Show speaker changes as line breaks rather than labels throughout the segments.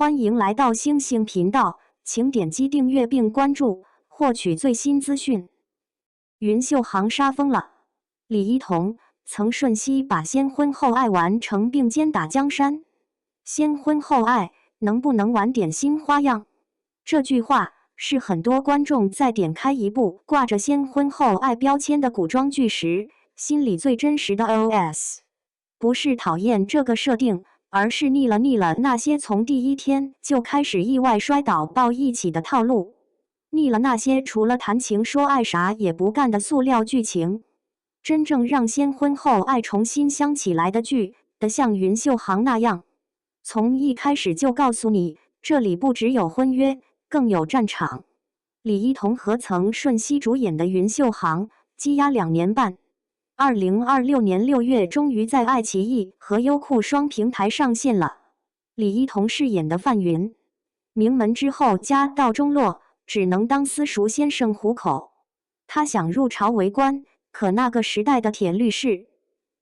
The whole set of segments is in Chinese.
欢迎来到星星频道，请点击订阅并关注，获取最新资讯。云秀行杀疯了，李一桐曾瞬息把先婚后爱完成并肩打江山。先婚后爱能不能玩点新花样？这句话是很多观众在点开一部挂着先婚后爱标签的古装剧时，心里最真实的 OS。不是讨厌这个设定，而是腻了那些从第一天就开始意外摔倒抱一起的套路，腻了那些除了谈情说爱啥也不干的塑料剧情。真正让先婚后爱重新香起来的剧，得像云秀行那样，从一开始就告诉你，这里不只有婚约，更有战场。李一桐何曾瞬息主演的云秀行，积压2年半。2026年6月终于在爱奇艺和优酷双平台上线了。李一桐饰演的范云，名门之后家道中落，只能当私塾先生糊口。他想入朝为官，可那个时代的铁律是，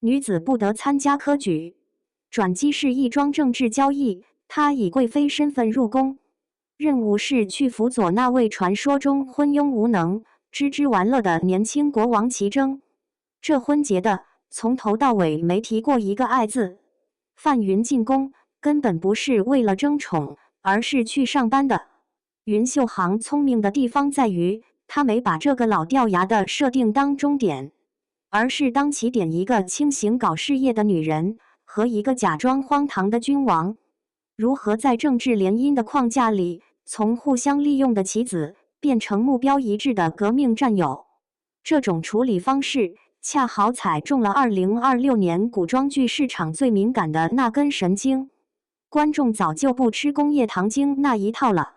女子不得参加科举。转机是一桩政治交易，他以贵妃身份入宫，任务是去辅佐那位传说中昏庸无能、吱吱玩乐的年轻国王齐征。这婚结的从头到尾没提过一个爱字。范云进宫根本不是为了争宠，而是去上班的。云秀行聪明的地方在于，他没把这个老掉牙的设定当终点，而是当起点一个清醒搞事业的女人和一个假装荒唐的君王，如何在政治联姻的框架里，从互相利用的棋子变成目标一致的革命战友。这种处理方式恰好踩中了2026年古装剧市场最敏感的那根神经。观众早就不吃工业糖精那一套了，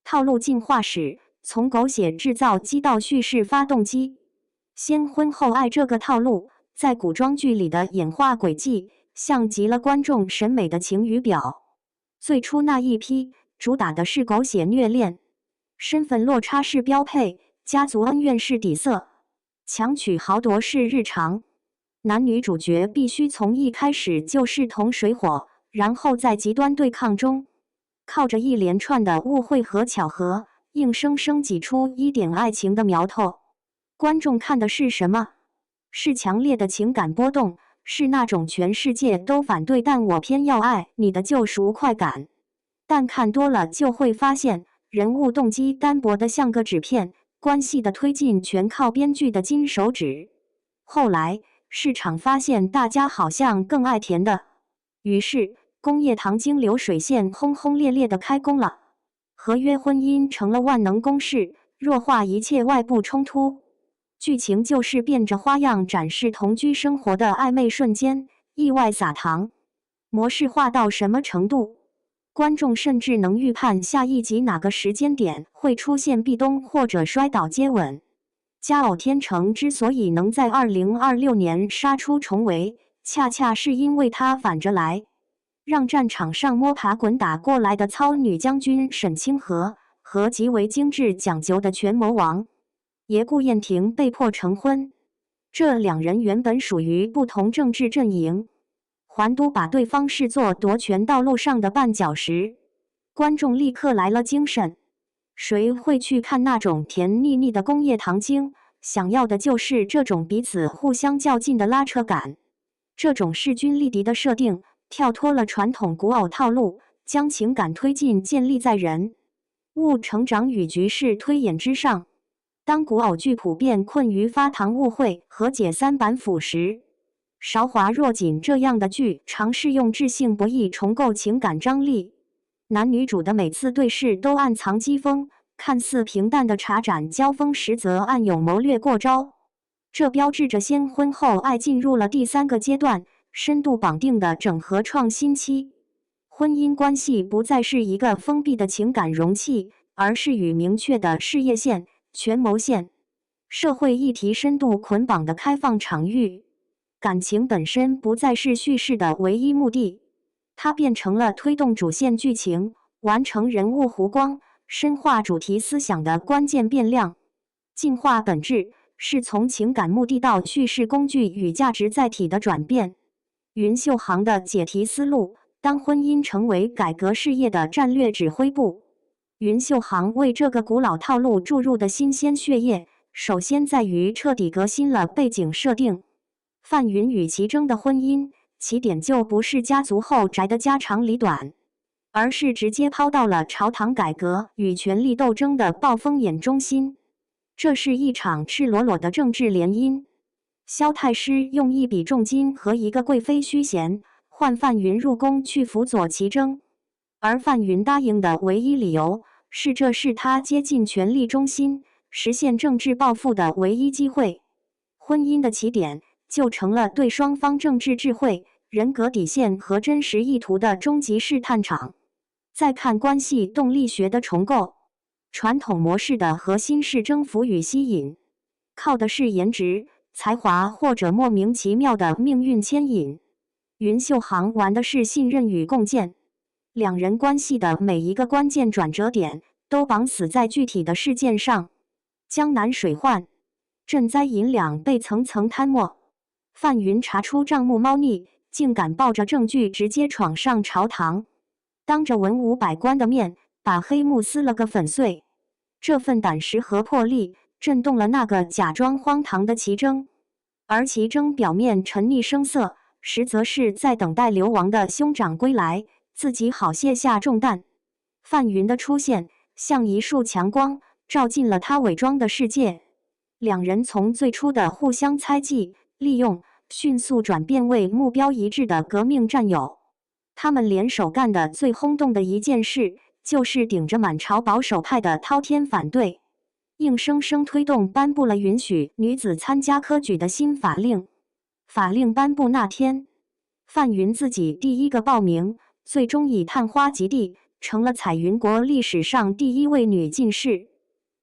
套路进化史，从狗血制造机到叙事发动机。先婚后爱这个套路，在古装剧里的演化轨迹，像极了观众审美的晴雨表。最初那一批主打的是狗血虐恋，身份落差是标配，家族恩怨是底色，强取豪夺是日常。男女主角必须从一开始就势同水火，然后在极端对抗中，靠着一连串的误会和巧合，硬生生挤出一点爱情的苗头。观众看的是什么？是强烈的情感波动，是那种全世界都反对但我偏要爱你的救赎快感。但看多了就会发现，人物动机单薄的像个纸片，关系的推进全靠编剧的金手指。后来市场发现大家好像更爱甜的，于是工业糖精流水线轰轰烈烈地开工了。合约婚姻成了万能公式，弱化一切外部冲突。剧情就是变着花样展示同居生活的暧昧瞬间，意外撒糖。模式化到什么程度？观众甚至能预判下一集哪个时间点会出现壁咚或者摔倒接吻。佳偶天成之所以能在2026年杀出重围，恰恰是因为他反着来，让战场上摸爬滚打过来的糙女将军沈清河和极为精致讲究的权谋王爷顾燕婷被迫成婚。这两人原本属于不同政治阵营，还都把对方视作夺权道路上的绊脚石，观众立刻来了精神。谁会去看那种甜腻腻的工业糖精？想要的就是这种彼此互相较劲的拉扯感。这种势均力敌的设定，跳脱了传统古偶套路，将情感推进建立在人物成长与局势推演之上。当古偶剧普遍困于发糖误会和解三板斧时，韶华若锦这样的剧尝试用智性博弈重构情感张力。男女主的每次对视都暗藏讥讽，看似平淡的茶盏交锋实则暗有谋略过招。这标志着先婚后爱进入了第3个阶段，深度绑定的整合创新期。婚姻关系不再是一个封闭的情感容器，而是与明确的事业线、权谋线、社会议题深度捆绑的开放场域。感情本身不再是叙事的唯一目的，它变成了推动主线剧情、完成人物弧光、深化主题思想的关键变量。进化本质是从情感目的到叙事工具与价值载体的转变。云秀行的解题思路当婚姻成为改革事业的战略指挥部，云秀行为这个古老套路注入的新鲜血液，首先在于彻底革新了背景设定。范云与齐征的婚姻起点就不是家族后宅的家长里短，而是直接抛到了朝堂改革与权力斗争的暴风眼中心。这是一场赤裸裸的政治联姻。萧太师用一笔重金和一个贵妃虚衔换范云入宫去辅佐齐征，而范云答应的唯一理由是这是他接近权力中心、实现政治抱负的唯一机会。婚姻的起点就成了对双方政治智慧、人格底线和真实意图的终极试探场。再看关系动力学的重构，传统模式的核心是征服与吸引，靠的是颜值、才华或者莫名其妙的命运牵引。云秀行玩的是信任与共建，两人关系的每一个关键转折点都绑死在具体的事件上。江南水患，赈灾银两被层层贪没，范云查出账目猫腻，竟敢抱着证据直接闯上朝堂，当着文武百官的面把黑幕撕了个粉碎。这份胆识和魄力震动了那个假装荒唐的齐征，而齐征表面沉溺声色，实则是在等待流亡的兄长归来，自己好卸下重担。范云的出现像一束强光，照进了他伪装的世界。两人从最初的互相猜忌、利用，迅速转变为目标一致的革命战友。他们联手干的最轰动的一件事，就是顶着满朝保守派的滔天反对，硬生生推动颁布了允许女子参加科举的新法令。法令颁布那天，范云自己第一个报名，最终以探花及第，成了彩云国历史上第一位女进士。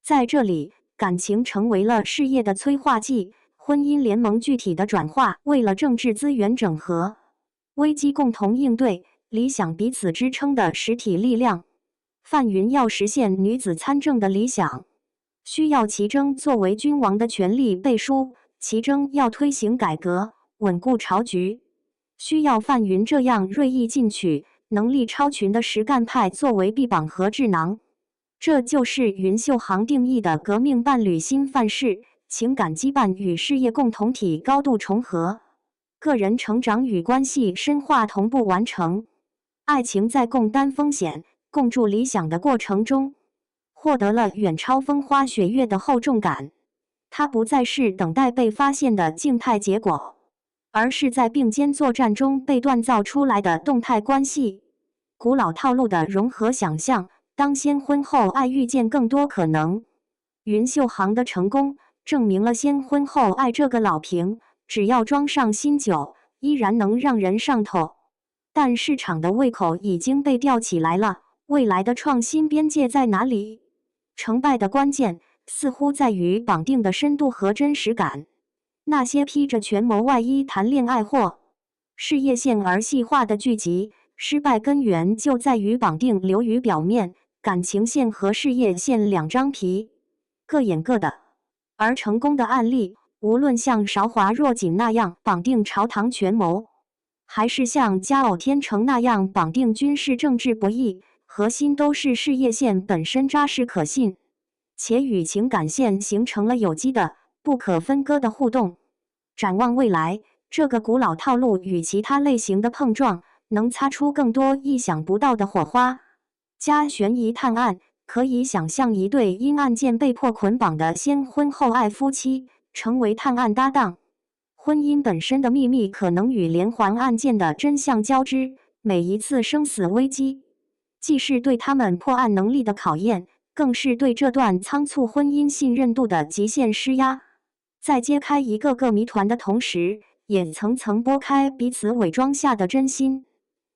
在这里，感情成为了事业的催化剂，婚姻联盟具体的转化为了政治资源整合，危机共同应对，理想彼此支撑的实体力量。范云要实现女子参政的理想，需要齐征作为君王的权力背书；齐征要推行改革，稳固朝局，需要范云这样锐意进取、能力超群的实干派作为臂膀和智囊。这就是云秀行定义的革命伴侣新范式，情感羁绊与事业共同体高度重合，个人成长与关系深化同步完成。爱情在共担风险、共筑理想的过程中，获得了远超风花雪月的厚重感。它不再是等待被发现的静态结果，而是在并肩作战中被锻造出来的动态关系。古老套路的融合想象，当先婚后爱遇见更多可能。云秀行的成功证明了先婚后爱这个老瓶，只要装上新酒，依然能让人上头。但市场的胃口已经被吊起来了，未来的创新边界在哪里？成败的关键似乎在于绑定的深度和真实感。那些披着权谋外衣谈恋爱或事业线儿戏化的剧集，失败根源就在于绑定流于表面，感情线和事业线两张皮，各演各的。而成功的案例，无论像韶华若锦那样绑定朝堂权谋，还是像佳偶天成那样绑定军事政治博弈，核心都是事业线本身扎实可信，且与情感线形成了有机的、不可分割的互动。展望未来，这个古老套路与其他类型的碰撞，能擦出更多意想不到的火花。加悬疑探案，可以想象一对因案件被迫捆绑的先婚后爱夫妻，成为探案搭档。婚姻本身的秘密可能与连环案件的真相交织，每一次生死危机，既是对他们破案能力的考验，更是对这段仓促婚姻信任度的极限施压。在揭开一个个谜团的同时，也层层剥开彼此伪装下的真心。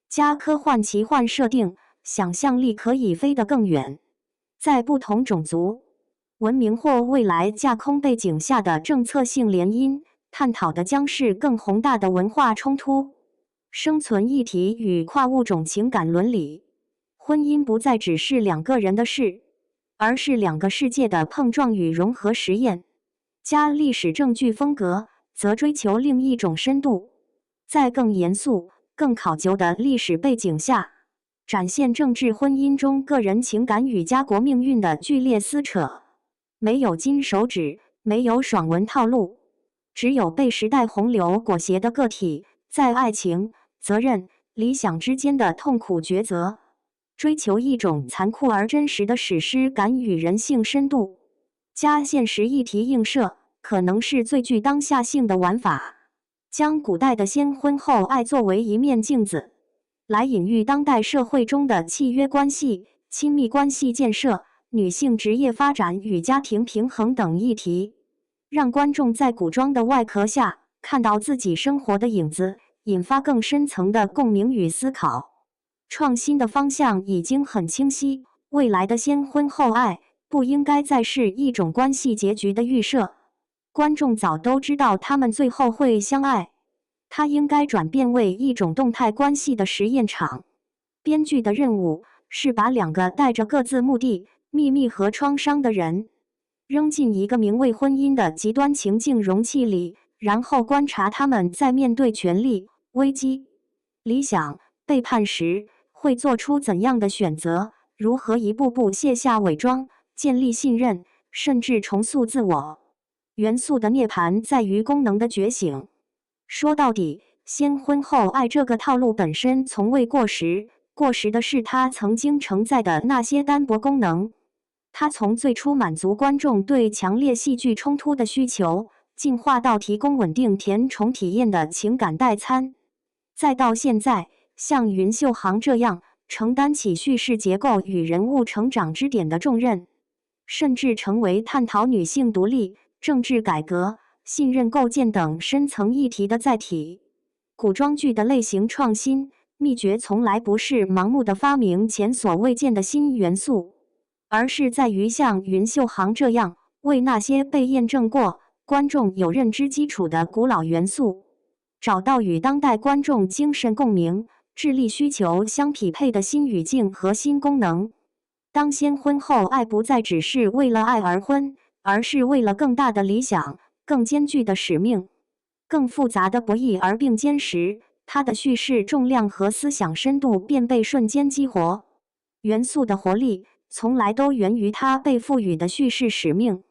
加科幻奇幻设定，想象力可以飞得更远。在不同种族、文明或未来架空背景下的政策性联姻，探讨的将是更宏大的文化冲突、生存议题与跨物种情感伦理。婚姻不再只是两个人的事，而是两个世界的碰撞与融合实验。加历史证据风格，则追求另一种深度，在更严肃、更考究的历史背景下，展现政治婚姻中个人情感与家国命运的剧烈撕扯。没有金手指，没有爽文套路，只有被时代洪流裹挟的个体在爱情、责任、理想之间的痛苦抉择，追求一种残酷而真实的史诗感与人性深度，加现实议题映射，可能是最具当下性的玩法。将古代的先婚后爱作为一面镜子，来隐喻当代社会中的契约关系、亲密关系建设、女性职业发展与家庭平衡等议题，让观众在古装的外壳下看到自己生活的影子，引发更深层的共鸣与思考。创新的方向已经很清晰，未来的先婚后爱不应该再是一种关系结局的预设。观众早都知道他们最后会相爱，它应该转变为一种动态关系的实验场。编剧的任务是把两个带着各自目的、秘密和创伤的人扔进一个名为婚姻的极端情境容器里，然后观察他们在面对权力、危机、理想、背叛时会做出怎样的选择，如何一步步卸下伪装，建立信任，甚至重塑自我。元素的涅槃在于功能的觉醒。说到底，先婚后爱这个套路本身从未过时，过时的是它曾经承载的那些单薄功能。它从最初满足观众对强烈戏剧冲突的需求，进化到提供稳定甜宠体验的情感代餐，再到现在像云秀行这样承担起叙事结构与人物成长支点的重任，甚至成为探讨女性独立、政治改革、信任构建等深层议题的载体。古装剧的类型创新秘诀从来不是盲目的发明前所未见的新元素，而是在于像云秀行这样为那些被验证过、观众有认知基础的古老元素，找到与当代观众精神共鸣、智力需求相匹配的新语境和新功能。当先婚后爱不再只是为了爱而婚，而是为了更大的理想、更艰巨的使命、更复杂的博弈而并肩时，它的叙事重量和思想深度便被瞬间激活。元素的活力从来都源于它被赋予的叙事使命。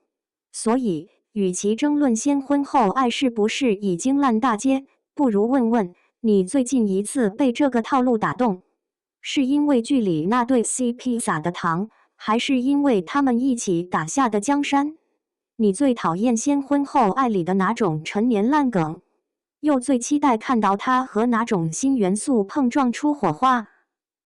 所以，与其争论先婚后爱是不是已经烂大街，不如问问你最近一次被这个套路打动，是因为剧里那对 CP 撒的糖，还是因为他们一起打下的江山？你最讨厌先婚后爱里的哪种陈年烂梗？又最期待看到它和哪种新元素碰撞出火花？